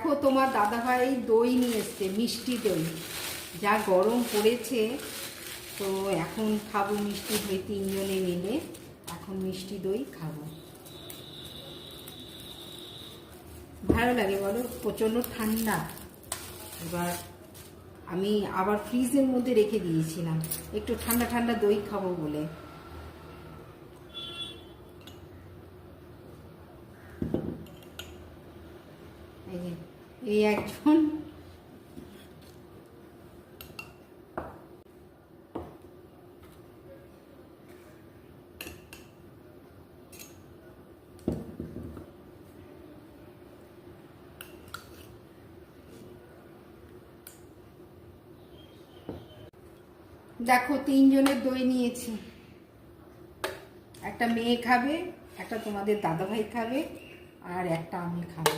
দেখো তোমার দাদাভাই দই নিয়ে এসছে, মিষ্টি দই। যা গরম পড়েছে, তো এখন খাবো মিষ্টি দই তিনজনে মিলে। এখন মিষ্টি দই খাবো, ভালো লাগে বলো, প্রচণ্ড ঠান্ডা। এবার আমি আবার ফ্রিজের মধ্যে রেখে দিয়েছিলাম একটু ঠান্ডা ঠান্ডা দই খাবো বলে। এই একজন দেখো তিনজনের দই নিয়েছি, একটা মেয়ে খাবে, একটা তোমাদের দাদাভাই খাবে, আর একটা আমি খাবো।